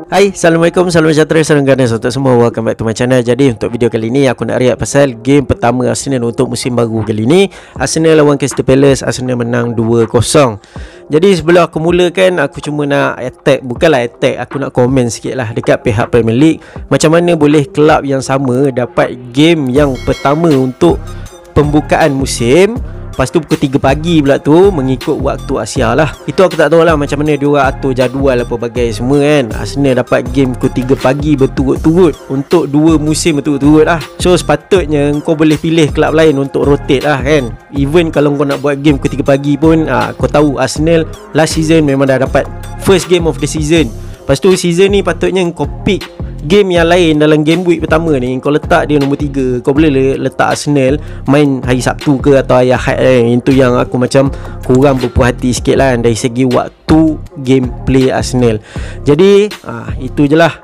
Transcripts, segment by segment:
Hai, Assalamualaikum, salam sejahtera, salam ganas untuk semua. Welcome back to my channel. Jadi untuk video kali ni aku nak react pasal game pertama Arsenal untuk musim baru kali ni. Arsenal lawan Crystal Palace, Arsenal menang 2-0. Jadi sebelum aku mulakan, aku cuma nak bukanlah attack, aku nak komen sikit lah dekat pihak Premier League. Macam mana boleh kelab yang sama dapat game yang pertama untuk pembukaan musim, lepas tu pukul 3 pagi pula tu, mengikut waktu Asia lah. Itu aku tak tahu lah macam mana dia orang atur jadual apa bagai semua kan. Arsenal dapat game pukul 3 pagi berturut-turut untuk 2 musim berturut-turut lah. So sepatutnya kau boleh pilih kelab lain untuk rotate lah kan. Even kalau kau nak buat game pukul 3 pagi pun kau tahu Arsenal last season memang dah dapat first game of the season. Lepas tu season ni patutnya kau pick game yang lain dalam game week pertama ni. Kau letak dia nombor 3. Kau boleh letak Arsenal main hari Sabtu ke atau hari Ahad Itu yang aku macam kurang berpuas hati sikit lah dari segi waktu gameplay Arsenal. Jadi itu je lah.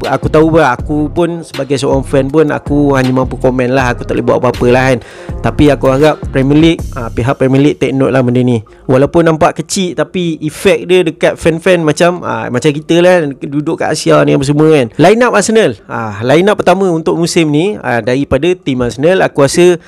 Aku tahu pun, aku pun sebagai seorang fan pun aku hanya mampu komen lah. Aku tak boleh buat apa-apa lah kan. Tapi aku harap Premier League, pihak Premier League take note lah benda ni. Walaupun nampak kecil tapi efek dia dekat fan-fan macam kita lah duduk kat Asia ni apa semua kan. Line up Arsenal, line up pertama untuk musim ni daripada tim Arsenal, aku rasa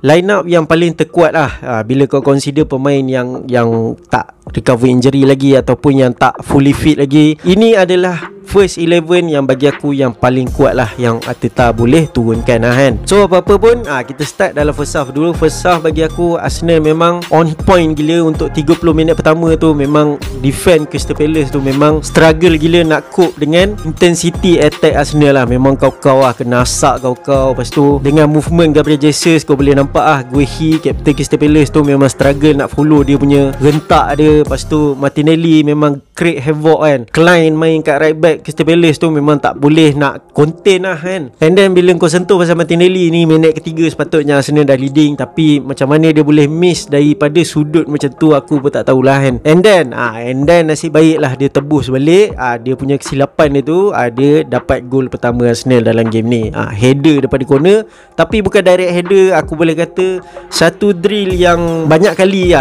line up yang paling terkuat lah bila kau consider pemain yang tak recover injury lagi ataupun yang tak fully fit lagi. Ini adalah first 11 yang bagi aku yang paling kuat lah, yang Arteta boleh turunkan lah kan. So apa-apa pun kita start dalam first half dulu. First half bagi aku Arsenal memang on point gila. Untuk 30 minit pertama tu memang defend Crystal Palace tu memang struggle gila nak cope dengan intensity attack Arsenal lah. Memang kau lah kena asak kau. Lepas tu dengan movement Gabriel Jesus kau boleh nampak Guehi, Captain Crystal Palace tu memang struggle nak follow dia punya rentak dia. Lepas tu Martinelli memang create havoc kan. Klein main kat right back Crystal Palace tu memang tak boleh nak contain lah kan. And then bila kau sentuh pasal Martinelli ni, minit ketiga sepatutnya Arsenal dah leading, tapi macam mana dia boleh miss daripada sudut macam tu aku pun tak tahulah kan. And then nasib baik lah dia tebus balik dia punya kesilapan dia tu. Dia dapat gol pertama Arsenal dalam game ni, header daripada corner. Tapi bukan direct header, aku boleh kata satu drill yang banyak kali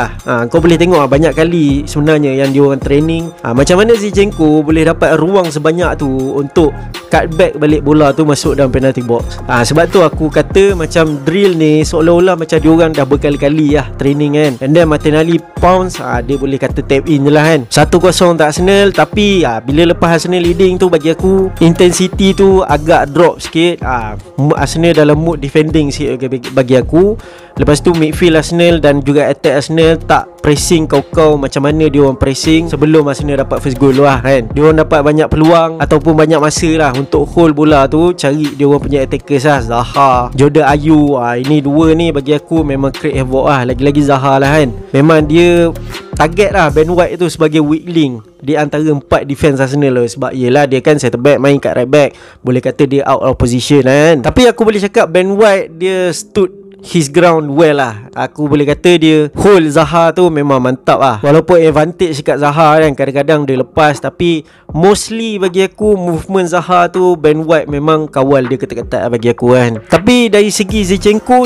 kau boleh tengok banyak kali sebenarnya yang dia orang training macam mana Zinchenko boleh dapat ruang sebanyak tu untuk cut back balik bola tu masuk dalam penalty box. Sebab tu aku kata macam drill ni seolah-olah macam dia orang dah berkali-kali training kan. And then Martinelli pounce, dia boleh kata tap in je lah kan. 1-0 tak Arsenal. Tapi bila lepas Arsenal leading tu, bagi aku intensity tu agak drop sikit. Arsenal dalam mood defending sikit bagi aku. Lepas tu midfield Arsenal dan juga attack Arsenal tak pressing kau macam mana dia orang pressing sebelum Arsenal dapat first goal lah kan. Dia orang dapat banyak peluang ataupun banyak masa lah untuk hold bola tu, cari dia orang punya attackers lah. Zaha, Jordan Ayew, ini dua ni bagi aku memang create havoc lah. Lagi-lagi Zaha lah kan. Memang dia target lah Ben White tu sebagai weak link di antara 4 defense Arsenal lah. Sebab yelah dia kan center back, main kat right back, boleh kata dia out of position kan. Tapi aku boleh cakap Ben White dia stood his ground well lah. Aku boleh kata dia hold Zaha tu memang mantap lah. Walaupun advantage kat Zaha kan, kadang-kadang dia lepas, tapi mostly bagi aku movement Zaha tu Ben White memang kawal dia ketat-ketat bagi aku kan. Tapi dari segi Zinchenko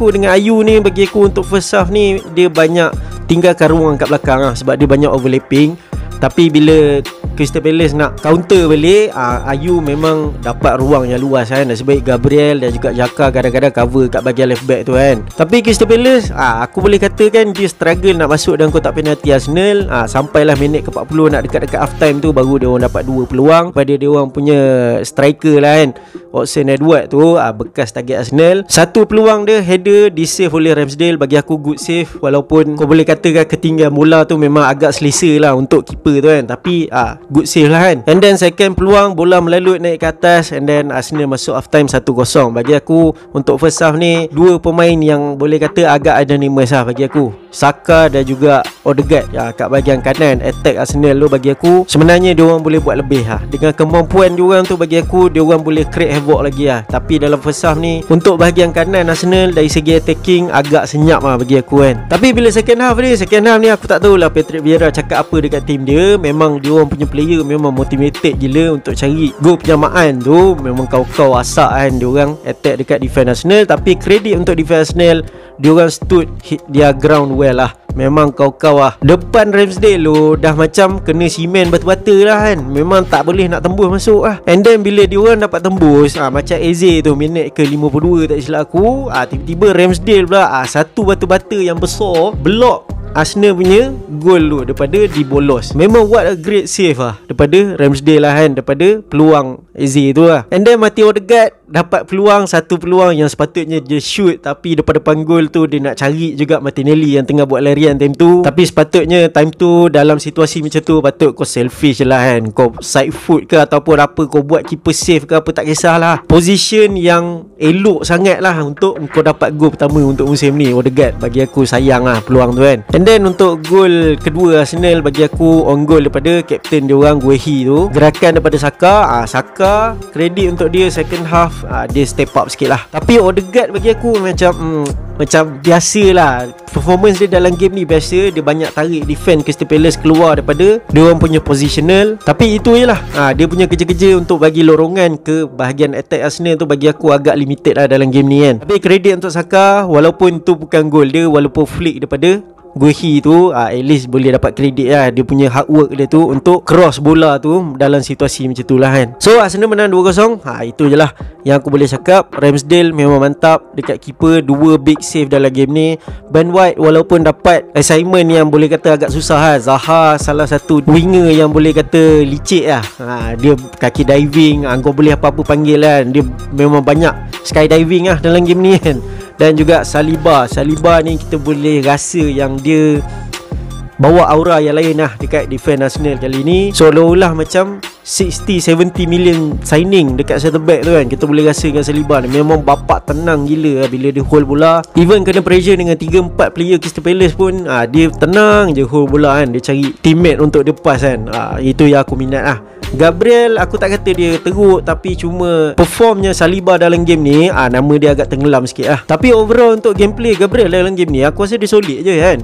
dengan Ayew ni bagi aku untuk first half ni dia banyak tinggalkan ruang kat belakang lah, sebab dia banyak overlapping. Tapi bila Crystal Palace nak counter balik, Ayew memang dapat ruang yang luas kan. Nasib baik Gabriel dan juga Xhaka kadang-kadang cover kat bahagian left back tu kan. Tapi Crystal Palace aku boleh katakan dia struggle nak masuk dalam kotak penalti Arsenal. Sampailah minit ke 40 nak dekat-dekat half time tu baru dia orang dapat 2 peluang pada dia orang punya striker lah kan, Oxlade-Edouard tu, bekas target Arsenal. Satu peluang dia header di save oleh Ramsdale, bagi aku good save. Walaupun kau boleh katakan ketinggian bola tu memang agak selesa lah untuk keeper tu kan, tapi good save lah kan. And then second peluang, bola melalut naik ke atas, and then Arsenal masuk half time 1-0. Bagi aku untuk first half ni dua pemain yang boleh kata agak anonymous lah bagi aku, Saka dan juga Odegaard kat bahagian kanan attack Arsenal tu. Bagi aku sebenarnya dia orang boleh buat lebih dengan kemampuan dia orang tu. Bagi aku dia orang boleh create havoc lagi Tapi dalam first half ni untuk bahagian kanan Arsenal dari segi attacking agak senyap bagi aku kan. Tapi bila second half ni aku tak tahulah Patrick Vieira cakap apa dekat tim dia. gila. Memang dia orang punya player memang motivated gila untuk cari gol penyamaan tu. Memang kau-kau asak kan dia orang attack dekat defense Arsenal. Tapi kredit untuk defense Arsenal, dia orang stood hit their ground well lah. Memang kau-kau lah. Depan Ramsdale lo dah macam kena simen batu-bata lah kan. Memang tak boleh nak tembus masuk lah. And then bila dia orang dapat tembus, macam Eze tu minit ke 52 tak silap aku, tiba-tiba Ramsdale pula satu batu-bata yang besar block Arsenal punya gol tu daripada dibolos. Memang what a great save lah daripada Ramsdale lah kan, daripada peluang Eze tu lah. And then Martin Odegaard dapat peluang, satu peluang yang sepatutnya dia shoot, tapi daripada panggul tu dia nak cari juga Martinelli yang tengah buat larian time tu. Tapi sepatutnya time tu dalam situasi macam tu patut kau selfish lah kan, kau side foot ke ataupun apa, kau buat keeper save ke apa, tak kisahlah. Position yang elok sangat lah untuk kau dapat gol pertama untuk musim ni. Odegaard bagi aku sayang lah peluang tu kan. And then untuk gol kedua Arsenal, bagi aku on goal daripada kapten dia orang Guehi tu. Gerakan daripada Saka, Saka kredit untuk dia second half, dia step up sikit lah. Tapi Odegaard bagi aku macam biasa lah. Performance dia dalam game ni biasa. Dia banyak tarik defend Crystal Palace keluar daripada dia orang punya positional. Tapi itu je lah, dia punya kerja-kerja untuk bagi lorongan ke bahagian attack Arsenal tu bagi aku agak limited lah dalam game ni kan. Tapi kredit untuk Saka, walaupun tu bukan gol dia, walaupun flick daripada Guehi tu, at least boleh dapat kredit lah. Dia punya hard work dia tu untuk cross bola tu dalam situasi macam tu lah kan. So Arsenal menang 2-0. Itu je lah yang aku boleh cakap. Ramsdale memang mantap dekat keeper, 2 big save dalam game ni. Ben White walaupun dapat assignment yang boleh kata agak susah lah. Zaha salah satu winger yang boleh kata licik lah. Dia kaki diving, kau boleh apa-apa panggil kan. Dia memang banyak skydiving lah dalam game ni kan. Dan juga Saliba ni kita boleh rasa yang dia bawa aura yang lain lah dekat defense Arsenal kali ni. Seolah-olah macam 60-70 million signing dekat center back tu kan. Kita boleh rasa dengan Saliba ni memang bapak tenang gila lah bila dia hold bola. Even kena pressure dengan 3-4 player Crystal Palace pun, dia tenang je hold bola kan. Dia cari teammate untuk dia pass kan. Itu yang aku minat lah. Gabriel aku tak kata dia teruk, tapi cuma performnya Saliba dalam game ni, nama dia agak tenggelam sikit lah. Tapi overall untuk gameplay Gabriel dalam game ni, aku rasa dia solid je kan.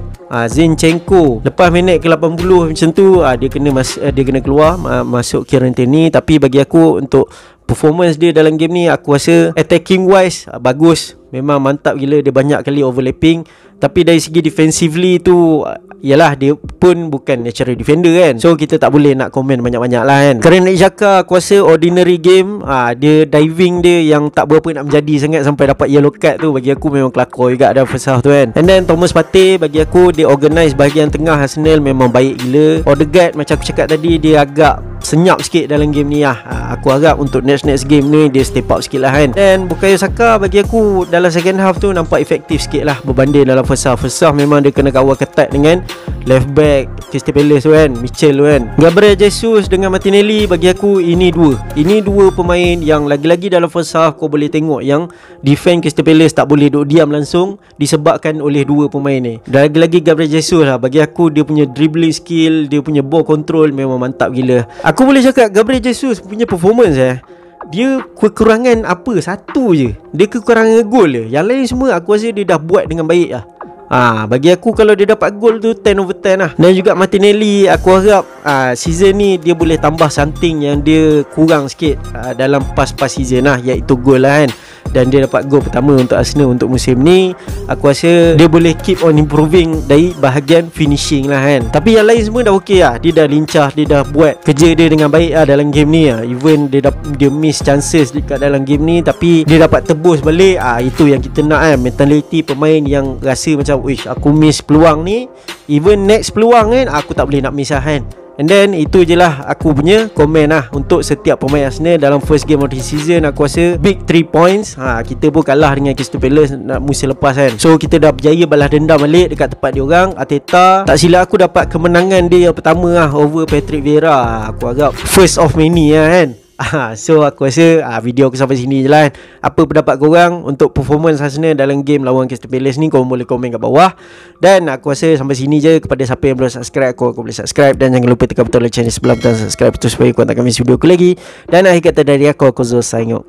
Zinchenko lepas minit ke 80 macam tu, dia kena keluar, masuk Kieran Tierney. Tapi bagi aku untuk performance dia dalam game ni, aku rasa attacking wise bagus. Memang mantap gila, dia banyak kali overlapping. Tapi dari segi defensively tu, yalah dia pun bukan natural defender kan. So kita tak boleh nak komen banyak-banyak lah kan. Granit Xhaka aku rasa ordinary game. Dia diving dia yang tak berapa nak menjadi sangat sampai dapat yellow card tu, bagi aku memang kelakor juga dalam first half tu kan. And then Thomas Partey bagi aku dia organize bahagian tengah Arsenal memang baik gila. Odegaard macam aku cakap tadi, dia agak senyap sikit dalam game ni lah. Aku harap untuk next game ni dia step up sikit lah kan. Dan Bukayo Saka bagi aku dalam second half tu nampak efektif sikit lah berbanding dalam first half. First half memang dia kena kawal ketat dengan left back Crystal Palace tu kan, Mitchell tu kan. Gabriel Jesus dengan Martinelli bagi aku ini dua pemain yang lagi-lagi dalam first half kau boleh tengok yang defend Crystal Palace tak boleh duduk diam langsung disebabkan oleh dua pemain ni. Dan lagi-lagi Gabriel Jesus lah, bagi aku dia punya dribbling skill, dia punya ball control memang mantap gila. Aku boleh cakap Gabriel Jesus punya performance dia kekurangan apa? Satu je, dia kekurangan gol je. Yang lain semua aku rasa dia dah buat dengan baik lah. Bagi aku kalau dia dapat gol tu 10/10 lah. Dan juga Martinelli, aku harap season ni dia boleh tambah something yang dia kurang sikit dalam pas-pas season lah, iaitu gol lah kan. Dan dia dapat gol pertama untuk Arsenal untuk musim ni. Aku rasa dia boleh keep on improving dari bahagian finishing lah kan. Tapi yang lain semua dah okey lah. Dia dah lincah, dia dah buat kerja dia dengan baik lah dalam game ni lah. Even dia miss chances dekat dalam game ni, tapi dia dapat tebus balik. Itu yang kita nak kan. Mentality pemain yang rasa macam, wish aku miss peluang ni, even next peluang kan aku tak boleh nak miss lah kan. And then itu je lah aku punya komen lah untuk setiap pemain Arsenal dalam first game of the season. Aku rasa big 3 points. Kita pun kalah dengan Crystal Palace musim lepas kan. So kita dah berjaya balas dendam balik dekat tempat diorang. Arteta tak silap aku dapat kemenangan dia yang pertama lah over Patrick Vieira. Aku harap first of many lah kan. So aku rasa video aku sampai sini je lah kan. Apa pendapat korang untuk performance Arsenal dalam game lawan Crystal Palace ni? Korang boleh komen kat bawah. Dan aku rasa sampai sini je. Kepada siapa yang belum subscribe, korang boleh subscribe. Dan jangan lupa tekan butang like channel sebelah butang subscribe tu supaya korang tak miss video aku lagi. Dan akhir kata dari aku Zul sign out.